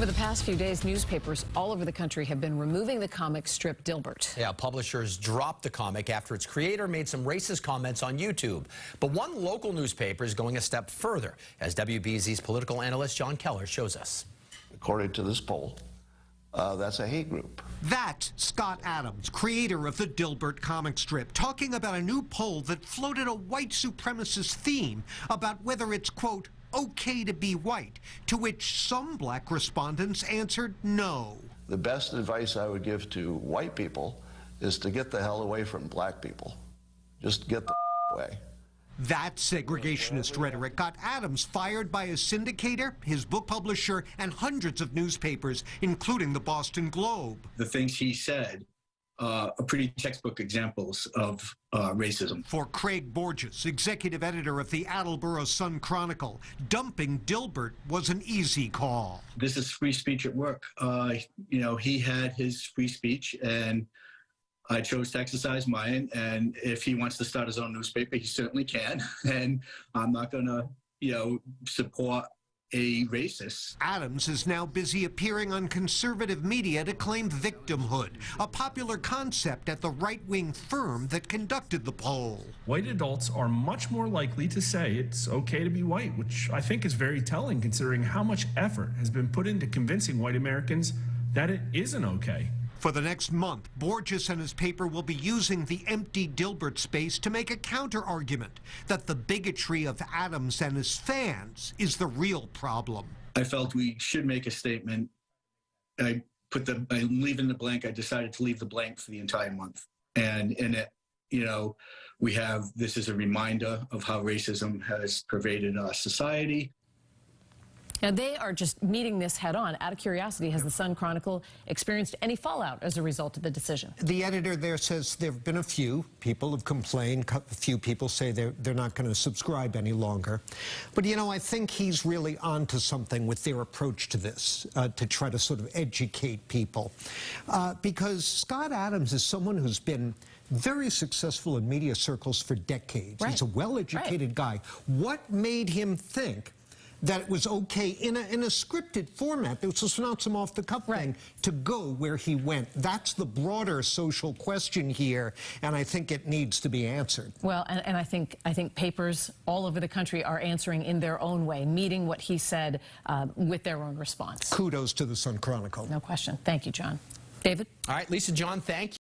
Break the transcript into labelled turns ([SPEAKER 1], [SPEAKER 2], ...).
[SPEAKER 1] Over the past few days, newspapers all over the country have been removing the comic strip Dilbert.
[SPEAKER 2] Yeah, publishers dropped the comic after its creator made some racist comments on YouTube. But one local newspaper is going a step further, as WBZ's political analyst John Keller shows us.
[SPEAKER 3] According to this poll, that's a hate group.
[SPEAKER 4] That's Scott Adams, creator of the Dilbert comic strip, talking about a new poll that floated a white supremacist theme about whether it's, quote, okay to be white, to which some black respondents answered no.
[SPEAKER 3] The best advice I would give to white people is to get the hell away from black people. Just get the away.
[SPEAKER 4] That segregationist rhetoric got Adams fired by his syndicator, his book publisher, and hundreds of newspapers, including the Boston Globe.
[SPEAKER 5] The things he said are pretty textbook examples of racism.
[SPEAKER 4] For Craig Borges, executive editor of the Attleboro Sun-Chronicle, dumping Dilbert was an easy call.
[SPEAKER 5] This is free speech at work. You know, he had his free speech, and I chose to exercise mine, and if he wants to start his own newspaper, he certainly can. And I'm not going to, you know, support a racist.
[SPEAKER 4] Adams is now busy appearing on conservative media to claim victimhood, a popular concept at the right-wing firm that conducted the poll.
[SPEAKER 6] White adults are much more likely to say it's okay to be white, which I think is very telling considering how much effort has been put into convincing white Americans that it isn't okay.
[SPEAKER 4] For the next month, Borges and his paper will be using the empty Dilbert space to make a counter-argument that the bigotry of Adams and his fans is the real problem.
[SPEAKER 5] I felt we should make a statement. I'm leaving the blank. I decided to leave the blank for the entire month. And in it, you know, we have, this is a reminder of how racism has pervaded our society.
[SPEAKER 1] Now, they are just meeting this head on. Out of curiosity, has the Sun-Chronicle experienced any fallout as a result of the decision?
[SPEAKER 4] The editor there says there have been a few. People have complained. A few people say they're not going to subscribe any longer. But, you know, I think he's really onto something with their approach to this, to try to sort of educate people. Because Scott Adams is someone who's been very successful in media circles for decades.
[SPEAKER 1] Right.
[SPEAKER 4] He's a well-educated guy. What made him think that it was okay in a scripted format, this was not some off-the-cuff thing, to go where he went? That's the broader social question here, and I think it needs to be answered.
[SPEAKER 1] Well, and I think papers all over the country are answering in their own way, meeting what he said with their own response.
[SPEAKER 4] Kudos to the Sun-Chronicle.
[SPEAKER 1] No question. Thank you, John. David?
[SPEAKER 2] All right, Lisa, John, thank you.